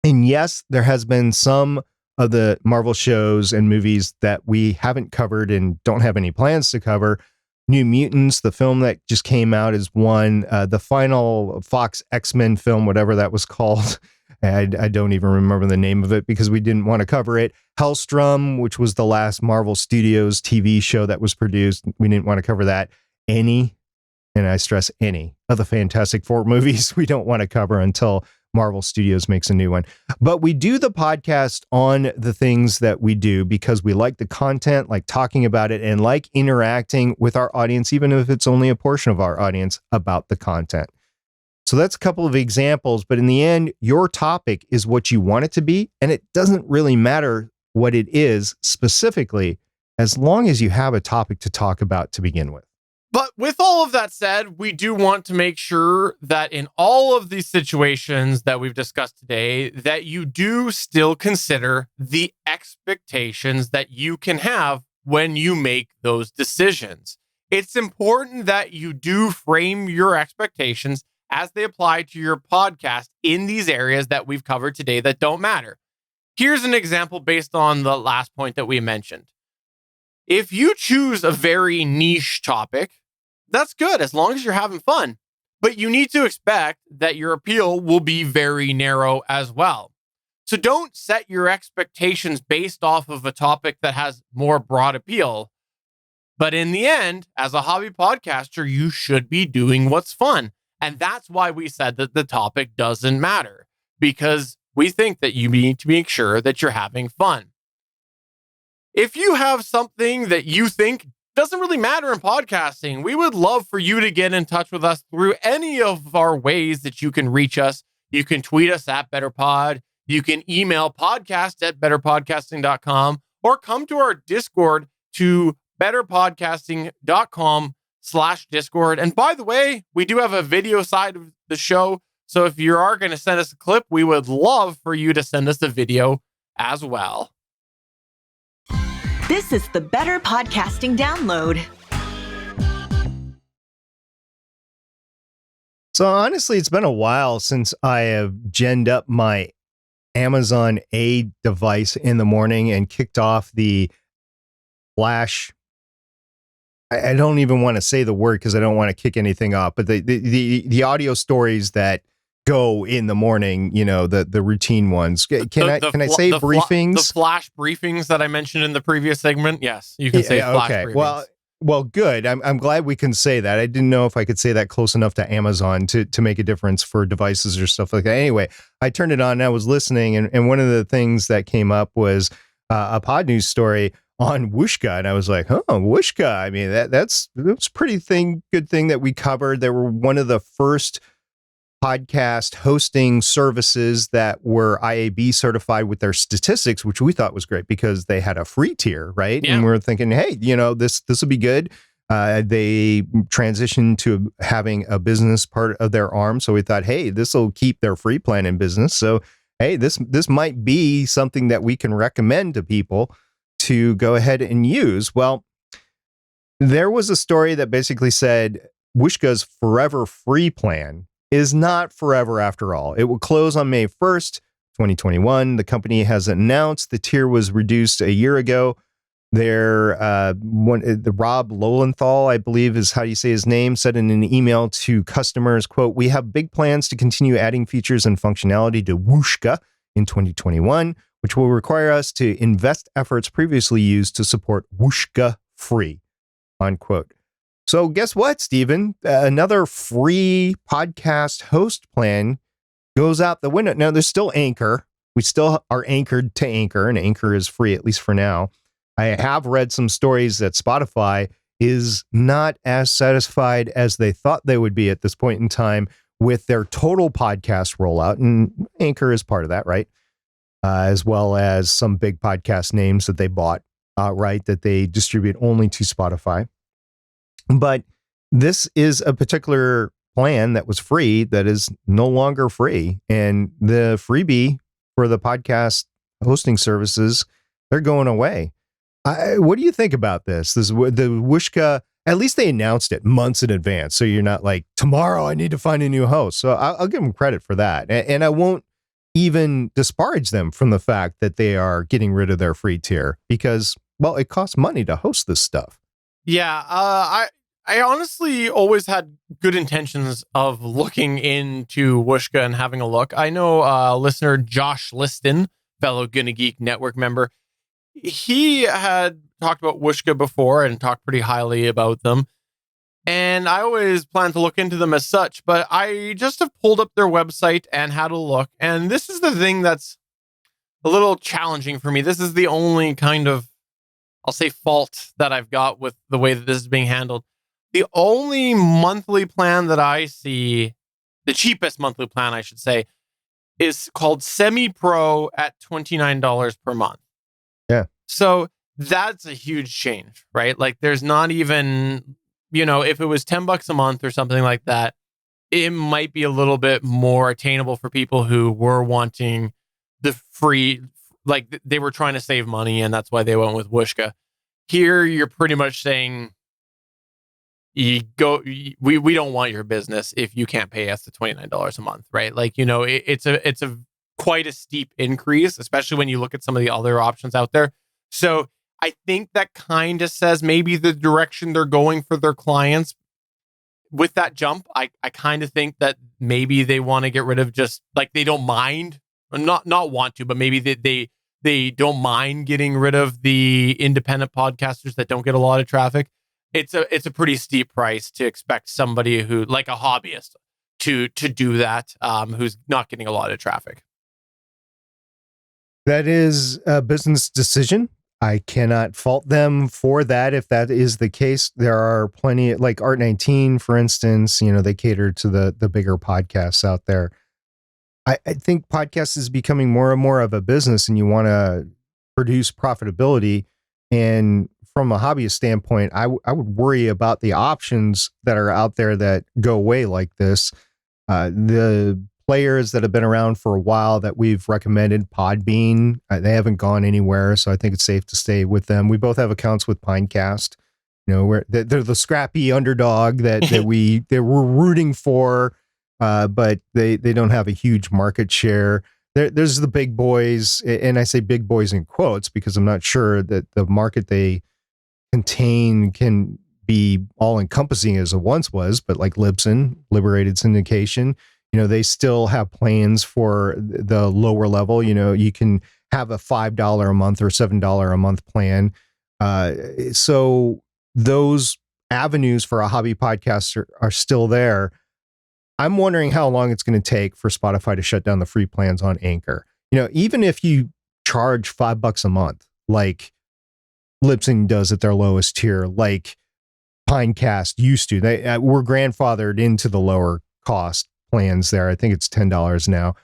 Speaker 2: And yes, there has been some of the Marvel shows and movies that we haven't covered and don't have any plans to cover. New Mutants, the film that just came out, is one. The final Fox X-Men film, whatever that was called, I don't even remember the name of it because we didn't want to cover it. Hellstrom, which was the last Marvel Studios TV show that was produced, we didn't want to cover that. Any, and I stress any, of the Fantastic Four movies we don't want to cover until Marvel Studios makes a new one. But we do the podcast on the things that we do because we like the content, like talking about it, and like interacting with our audience, even if it's only a portion of our audience, about the content. So that's a couple of examples, but in the end, your topic is what you want it to be, and it doesn't really matter what it is specifically, as long as you have a topic to talk about to begin with.
Speaker 3: But with all of that said, we do want to make sure that in all of these situations that we've discussed today, that you do still consider the expectations that you can have when you make those decisions. It's important that you do frame your expectations as they apply to your podcast in these areas that we've covered today that don't matter. Here's an example based on the last point that we mentioned. If you choose a very niche topic, that's good as long as you're having fun, but you need to expect that your appeal will be very narrow as well. So don't set your expectations based off of a topic that has more broad appeal. But in the end, as a hobby podcaster, you should be doing what's fun. And that's why we said that the topic doesn't matter, because we think that you need to make sure that you're having fun. If you have something that you think doesn't really matter in podcasting, we would love for you to get in touch with us through any of our ways that you can reach us. You can tweet us at BetterPod. You can email podcast@betterpodcasting.com, or come to our Discord to betterpodcasting.com/Discord. And by the way, we do have a video side of the show. So if you are going to send us a clip, we would love for you to send us a video as well.
Speaker 4: This is the Better Podcasting Download.
Speaker 2: So honestly, it's been a while since I have genned up my Amazon A device in the morning and kicked off the Flash. I don't even want to say the word because I don't want to kick anything off, but the audio stories that go in the morning, the routine ones. Can I say briefings?
Speaker 3: The flash briefings that I mentioned in the previous segment. Yes, you can say flash briefings.
Speaker 2: Well, good. I'm glad we can say that. I didn't know if I could say that close enough to Amazon to make a difference for devices or stuff like that. Anyway, I turned it on and I was listening, and one of the things that came up was a pod news story on Whooshka, and I was like, Whooshka. I mean, that's pretty good thing that we covered. They were one of the first podcast hosting services that were IAB certified with their statistics, which we thought was great because they had a free tier, right? Yeah. And we were thinking, hey, this will be good. They transitioned to having a business part of their arm, so we thought, hey, this will keep their free plan in business. So, hey, this might be something that we can recommend to people to go ahead and use. Well, there was a story that basically said Whooshka's forever free plan is not forever after all. It will close on May 1st, 2021. The company has announced the tier was reduced a year ago. The Rob Lowenthal, I believe is how you say his name, said in an email to customers, quote, "We have big plans to continue adding features and functionality to Whooshka in 2021, which will require us to invest efforts previously used to support Whooshka free," unquote. So guess what, Stephen? Another free podcast host plan goes out the window. Now, there's still Anchor. We still are anchored to Anchor, and Anchor is free, at least for now. I have read some stories that Spotify is not as satisfied as they thought they would be at this point in time with their total podcast rollout, and Anchor is part of that, right? As well as some big podcast names that they bought outright that they distribute only to Spotify. But this is a particular plan that was free that is no longer free. And the freebie for the podcast hosting services, they're going away. What do you think about this? The Whooshka, at least they announced it months in advance. So you're not like, tomorrow I need to find a new host. So I'll give them credit for that. And I won't even disparage them from the fact that they are getting rid of their free tier because, well, it costs money to host this stuff.
Speaker 3: Yeah, I honestly always had good intentions of looking into Whooshka and having a look. I know listener Josh Liston, fellow GonnaGeek network member, he had talked about Whooshka before and talked pretty highly about them. And I always planned to look into them as such, but I just have pulled up their website and had a look. And this is the thing that's a little challenging for me. This is the only kind of, I'll say, fault that I've got with the way that this is being handled. The only monthly plan that I see, the cheapest monthly plan, I should say, is called Semi-Pro at $29 per month.
Speaker 2: Yeah.
Speaker 3: So that's a huge change, right? Like there's not even, if it was $10 a month or something like that, it might be a little bit more attainable for people who were wanting the free, like they were trying to save money and that's why they went with Whooshka. Here, you're pretty much saying, we don't want your business if you can't pay us the $29 a month, right? Like, it's a quite a steep increase, especially when you look at some of the other options out there. So I think that kind of says maybe the direction they're going for their clients with that jump. I kind of think that maybe they want to get rid of just like, they don't mind, not want to, but maybe they don't mind getting rid of the independent podcasters that don't get a lot of traffic. It's a pretty steep price to expect somebody who, like a hobbyist, to do that, who's not getting a lot of traffic.
Speaker 2: That is a business decision. I cannot fault them for that if that is the case. There are plenty, like Art19, for instance, they cater to the bigger podcasts out there. I think podcast is becoming more and more of a business, and you want to produce profitability. And from a hobbyist standpoint, I would worry about the options that are out there that go away like this. The players that have been around for a while that we've recommended, Podbean, they haven't gone anywhere, so I think it's safe to stay with them. We both have accounts with Pinecast. They're the scrappy underdog that we're rooting for, but they don't have a huge market share. There's the big boys, and I say big boys in quotes because I'm not sure that the market they contain can be all encompassing as it once was, but like Libsyn, Liberated Syndication, they still have plans for the lower level. You can have a $5 a month or $7 a month plan. So those avenues for a hobby podcast are still there. I'm wondering how long it's going to take for Spotify to shut down the free plans on Anchor. Even if you charge $5 a month, like Libsyn does at their lowest tier, like Pinecast used to, they were grandfathered into the lower cost plans there. I think it's $10 now.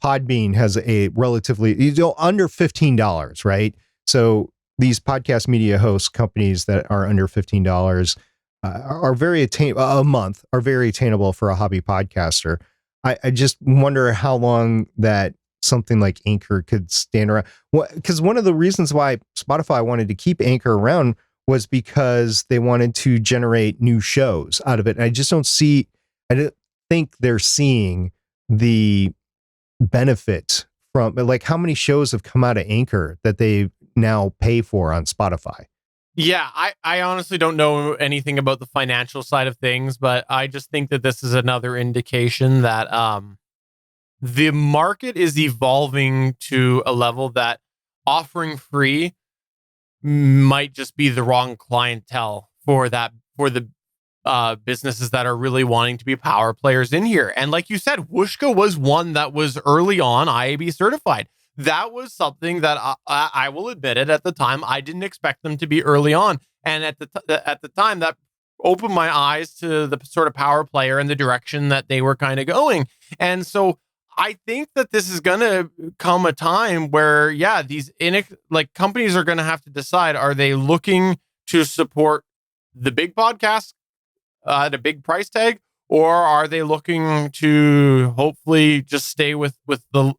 Speaker 2: Podbean has a relatively under $15, right? So these podcast media host companies that are under $15 are very a month are very attainable for a hobby podcaster. I just wonder how long that something like Anchor could stand around. Because one of the reasons why Spotify wanted to keep Anchor around was because they wanted to generate new shows out of it. And I don't think they're seeing the benefit from, like, how many shows have come out of Anchor that they now pay for on Spotify.
Speaker 3: Yeah, I honestly don't know anything about the financial side of things, but I just think that this is another indication that the market is evolving to a level that offering free might just be the wrong clientele for the businesses that are really wanting to be power players in here. And like you said, Whooshka was one that was early on IAB certified. That was something that I will admit it, at the time, I didn't expect them to be early on. And at the time, that opened my eyes to the sort of power player and the direction that they were kind of going. And so I think that this is going to come a time where, yeah, these companies are going to have to decide, are they looking to support the big podcast at a big price tag, or are they looking to hopefully just stay with the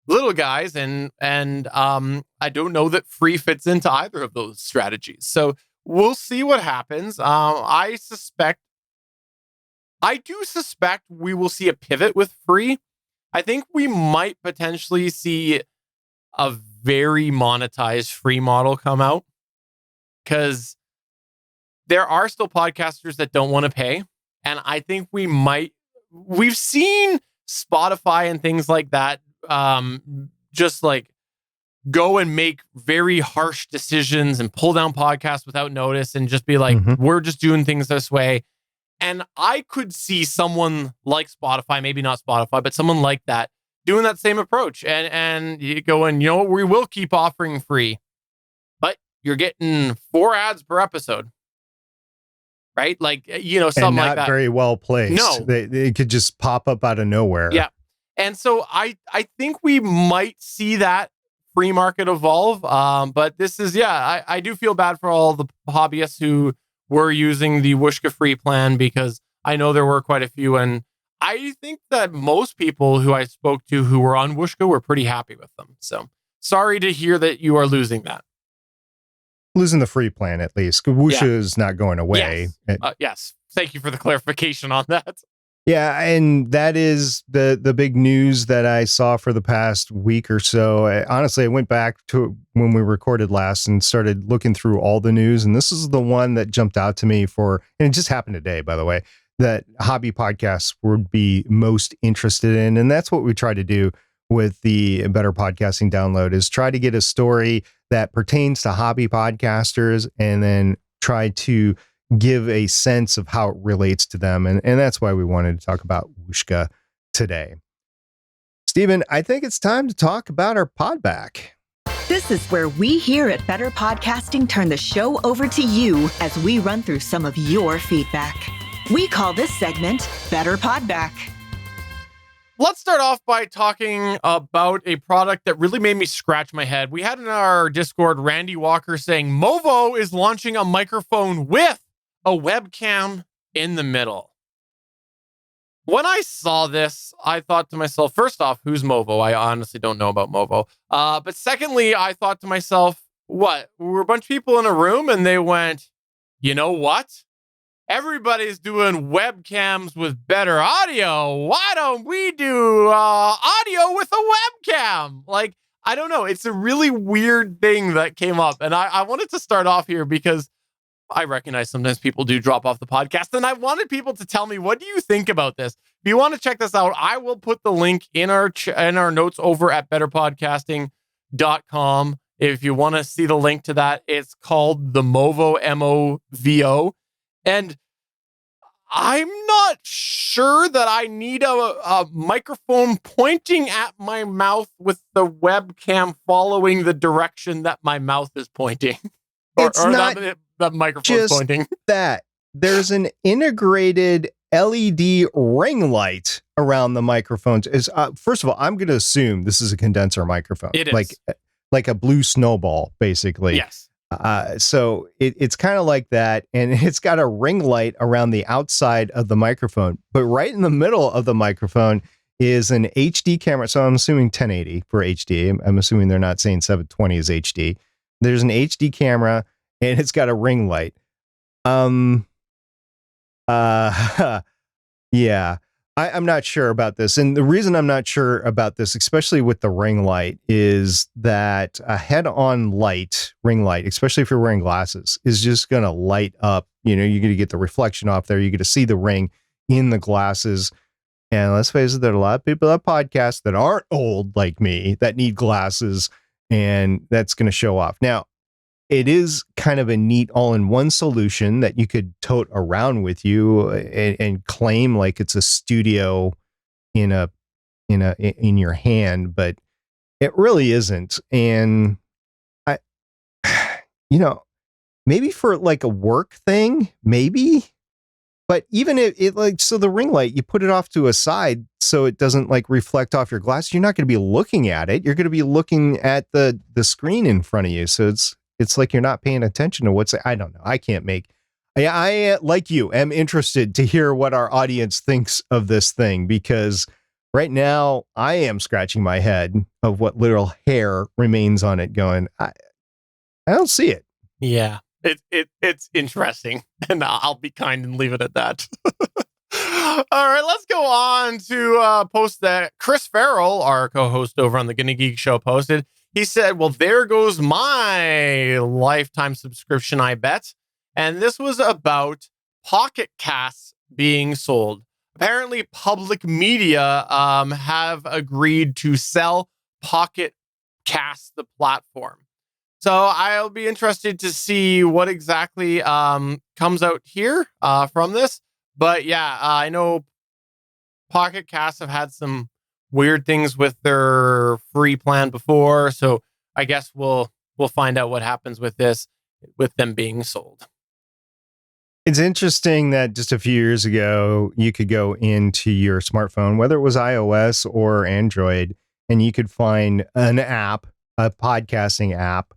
Speaker 3: little guys? And I don't know that free fits into either of those strategies. So we'll see what happens. I do suspect we will see a pivot with free. I think we might potentially see a very monetized free model come out, because there are still podcasters that don't want to pay. And I think we've seen Spotify and things like that just like go and make very harsh decisions and pull down podcasts without notice and just be like, we're just doing things this way. And I could see someone like Spotify, maybe not Spotify, but someone like that doing that same approach. And you go, and we will keep offering free, but you're getting 4 ads per episode. Right? Like, something like that.
Speaker 2: Not very well placed.
Speaker 3: No.
Speaker 2: They could just pop up out of nowhere.
Speaker 3: Yeah. And so I think we might see that free market evolve. But this is, I do feel bad for all the hobbyists who were using the Whooshka free plan, because I know there were quite a few. And I think that most people who I spoke to who were on Whooshka were pretty happy with them. So sorry to hear that you are losing that.
Speaker 2: Losing the free plan, at least. Whooshka is not going away.
Speaker 3: Yes. Yes. Thank you for the clarification on that.
Speaker 2: Yeah, and that is the big news that I saw for the past week or so. Honestly, I went back to when we recorded last and started looking through all the news, and this is the one that jumped out to me and it just happened today, by the way, that hobby podcasts would be most interested in. And that's what we try to do with the Better Podcasting download, is try to get a story that pertains to hobby podcasters and then try to give a sense of how it relates to them. And that's why we wanted to talk about Whooshka today. Stephen, I think it's time to talk about our Podback.
Speaker 4: This is where we here at Better Podcasting turn the show over to you as we run through some of your feedback. We call this segment Better Podback.
Speaker 3: Let's start off by talking about a product that really made me scratch my head. We had in our Discord Randy Walker saying Movo is launching a microphone with a webcam in the middle. When I saw this, I thought to myself, first off, who's Movo? I honestly don't know about Movo. But secondly, I thought to myself, what? We were a bunch of people in a room and they went, you know what? Everybody's doing webcams with better audio. Why don't we do audio with a webcam? Like, I don't know. It's a really weird thing that came up. And I wanted to start off here because I recognize sometimes people do drop off the podcast. And I wanted people to tell me, what do you think about this? If you want to check this out, I will put the link in our notes over at betterpodcasting.com. If you want to see the link to that, it's called the Movo, M-O-V-O. And I'm not sure that I need a microphone pointing at my mouth with the webcam following the direction that my mouth is pointing.
Speaker 2: It's not
Speaker 3: the microphone
Speaker 2: just
Speaker 3: pointing.
Speaker 2: That. There's an integrated LED ring light around the microphones. First of all, I'm going to assume this is a condenser microphone.
Speaker 3: It is.
Speaker 2: Like a blue snowball, basically.
Speaker 3: Yes.
Speaker 2: So it's kind of like that, and it's got a ring light around the outside of the microphone, but right in the middle of the microphone is an HD camera. So I'm assuming 1080 for HD. I'm assuming they're not saying 720 is HD. There's an HD camera, and it's got a ring light. Yeah. I'm not sure about this. And the reason I'm not sure about this, especially with the ring light, is that a head-on ring light, especially if you're wearing glasses, is just going to light up. You know, you're going to get the reflection off there. You're going to see the ring in the glasses. And let's face it, there are a lot of people that podcast that aren't old like me that need glasses, and that's going to show off. Now, it is kind of a neat all-in-one solution that you could tote around with you and claim like it's a studio in your hand, but it really isn't. And maybe for like a work thing, maybe. But even if it like, so the ring light, you put it off to a side so it doesn't like reflect off your glass. You're not going to be looking at it. You're going to be looking at the screen in front of you. So it's like you're not paying attention to I don't know. I can't make. I like you am interested to hear what our audience thinks of this thing, because right now I am scratching my head of what little hair remains on it going, I don't see it.
Speaker 3: Yeah, it's interesting, and I'll be kind and leave it at that. All right, let's go on to a post that Chris Farrell, our co-host over on the GonnaGeek show, posted. He said, well, there goes my lifetime subscription, I bet. And this was about Pocket Casts being sold. Apparently, public media have agreed to sell Pocket Cast, the platform. So I'll be interested to see what exactly comes out here from this. But yeah, I know Pocket Casts have had some weird things with their free plan before, so I guess we'll find out what happens with this, with them being sold.
Speaker 2: It's interesting that just a few years ago, you could go into your smartphone, whether it was iOS or Android, and you could find an app, a podcasting app,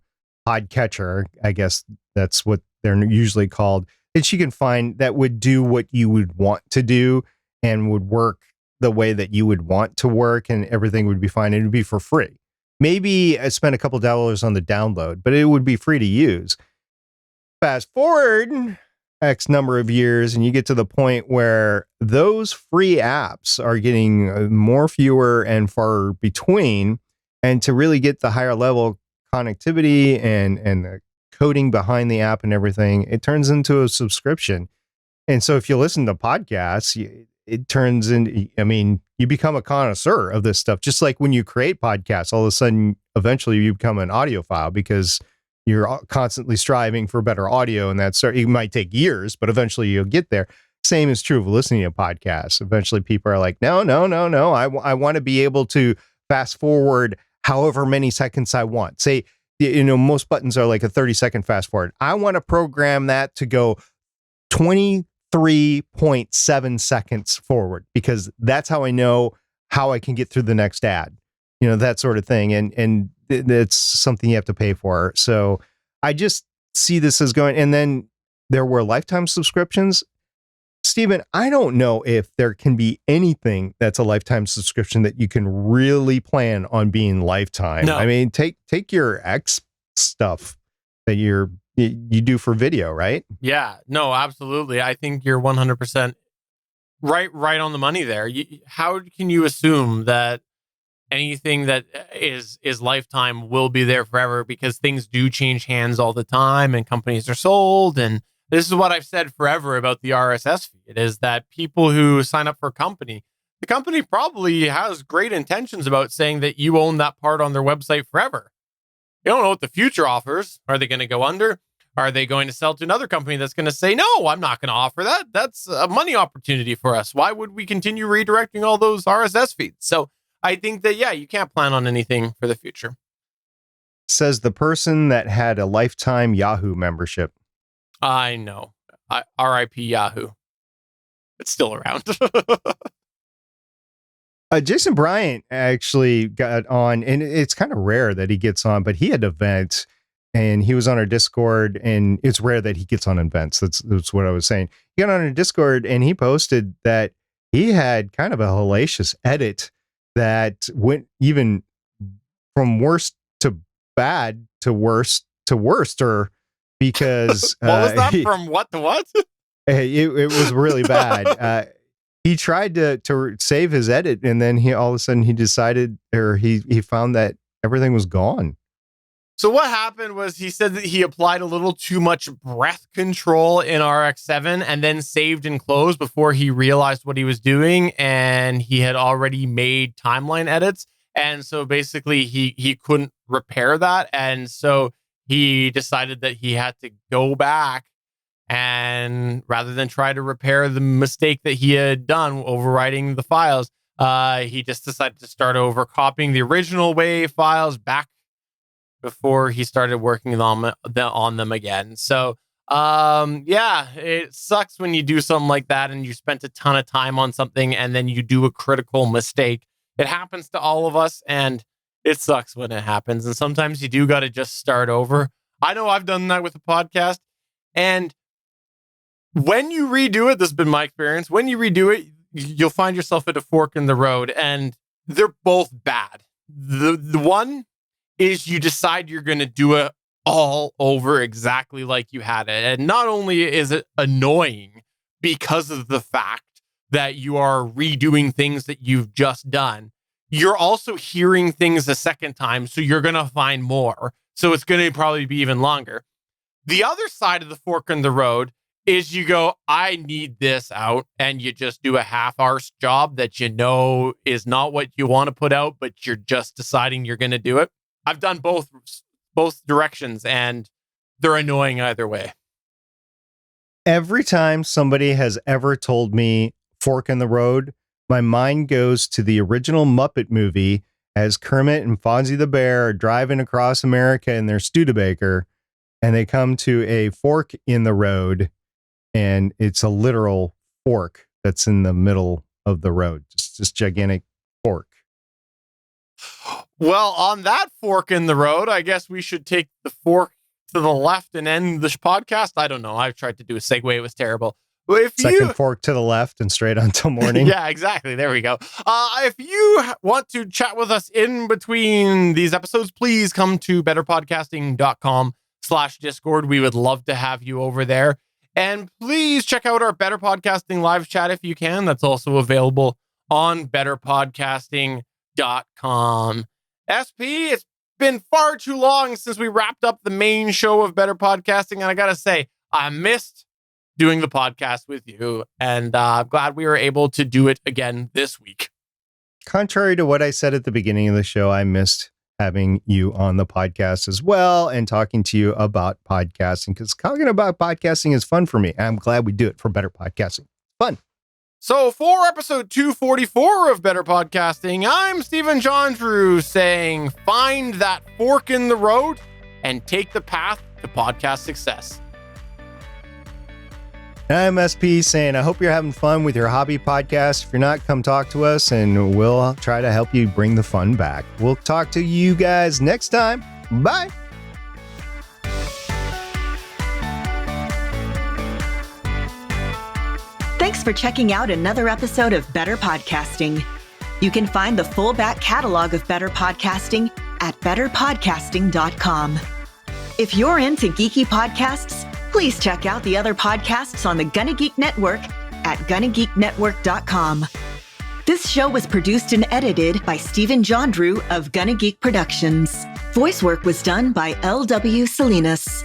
Speaker 2: Podcatcher, I guess that's what they're usually called, that you can find that would do what you would want to do and would work the way that you would want to work, and everything would be fine. It would be for free. Maybe I spent a couple dollars on the download, but it would be free to use. Fast forward X number of years, and you get to the point where those free apps are getting more fewer and far between. And to really get the higher level connectivity and the coding behind the app and everything, it turns into a subscription. And so if you listen to podcasts, it turns into, I mean, you become a connoisseur of this stuff. Just like when you create podcasts, all of a sudden, eventually you become an audiophile because you're constantly striving for better audio, and that's it might take years, but eventually you'll get there. Same is true of listening to podcasts. Eventually people are like, no. I want to be able to fast forward however many seconds I want. Say, most buttons are like a 30-second fast forward. I want to program that to go 23.7 seconds forward, because that's how I know how I can get through the next ad, that sort of thing. And it's something you have to pay for. So I just see this as going, and then there were lifetime subscriptions. Stephen, I don't know if there can be anything that's a lifetime subscription that you can really plan on being lifetime.
Speaker 3: No.
Speaker 2: I mean, take your X stuff that you do for video, right?
Speaker 3: Yeah, no, absolutely. I think you're 100% right on the money there. How can you assume that anything that is lifetime will be there forever? Because things do change hands all the time and companies are sold. And this is what I've said forever about the RSS feed, is that people who sign up for a company, the company probably has great intentions about saying that you own that part on their website forever. You don't know what the future offers. Are they going to go under? Are they going to sell to another company that's going to say, no, I'm not going to offer that? That's a money opportunity for us. Why would we continue redirecting all those RSS feeds? So I think that, yeah, you can't plan on anything for the future.
Speaker 2: Says the person that had a lifetime Yahoo membership.
Speaker 3: I know. RIP Yahoo. It's still around.
Speaker 2: Jason Bryant actually got on, and it's kind of rare that he gets on, but he had events and he was on our Discord, and it's rare that he gets on events. That's what I was saying. He got on our Discord and he posted that he had kind of a hellacious edit that went even from worst to bad to worst to worster, because
Speaker 3: what was that? From what to what?
Speaker 2: It was really bad. He tried to save his edit, and then he all of a sudden he decided, or he found that everything was gone.
Speaker 3: So what happened was he said that he applied a little too much breath control in RX7 and then saved and closed before he realized what he was doing, and he had already made timeline edits. And so basically he couldn't repair that. And so he decided that he had to go back, and rather than try to repair the mistake that he had done overwriting the files, he just decided to start over, copying the original WAV files back before he started working on them again. So, yeah, it sucks when you do something like that and you spent a ton of time on something and then you do a critical mistake. It happens to all of us, and it sucks when it happens. And sometimes you do got to just start over. I know I've done that with the podcast. And when you redo it, this has been my experience. When you redo it, you'll find yourself at a fork in the road, and they're both bad. The one is you decide you're going to do it all over exactly like you had it. And not only is it annoying because of the fact that you are redoing things that you've just done, you're also hearing things a second time, so you're going to find more. So it's going to probably be even longer. The other side of the fork in the road is you go, I need this out, and you just do a half-arsed job that you know is not what you want to put out, but you're just deciding you're going to do it. I've done both directions, and they're annoying either way.
Speaker 2: Every time somebody has ever told me fork in the road, my mind goes to the original Muppet movie as Kermit and Fonzie the Bear are driving across America in their Studebaker, and they come to a fork in the road, and it's a literal fork that's in the middle of the road. Just this gigantic fork.
Speaker 3: Well, on that fork in the road, I guess we should take the fork to the left and end this podcast. I don't know. I've tried to do a segue. It was terrible.
Speaker 2: Second fork to the left and straight on till morning.
Speaker 3: Yeah, exactly. There we go. If you want to chat with us in between these episodes, please come to betterpodcasting.com/Discord. We would love to have you over there. And please check out our Better Podcasting live chat if you can. That's also available on betterpodcasting.com. SP, it's been far too long since we wrapped up the main show of Better Podcasting. And I got to say, I missed doing the podcast with you. And I'm glad we were able to do it again this week.
Speaker 2: Contrary to what I said at the beginning of the show, I missed having you on the podcast as well and talking to you about podcasting, because talking about podcasting is fun for me. I'm glad we do it for Better Podcasting. Fun.
Speaker 3: So for episode 244 of Better Podcasting, I'm Stephen Jondrew saying, find that fork in the road and take the path to podcast success.
Speaker 2: And I'm SP saying, I hope you're having fun with your hobby podcast. If you're not, come talk to us and we'll try to help you bring the fun back. We'll talk to you guys next time. Bye.
Speaker 4: Thanks for checking out another episode of Better Podcasting. You can find the full back catalog of Better Podcasting at betterpodcasting.com. If you're into geeky podcasts, please check out the other podcasts on the GonnaGeek Network at GonnaGeekNetwork.com. This show was produced and edited by Stephen Jondrew of GonnaGeek Productions. Voice work was done by L.W. Salinas.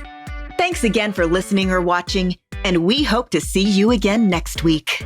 Speaker 4: Thanks again for listening or watching, and we hope to see you again next week.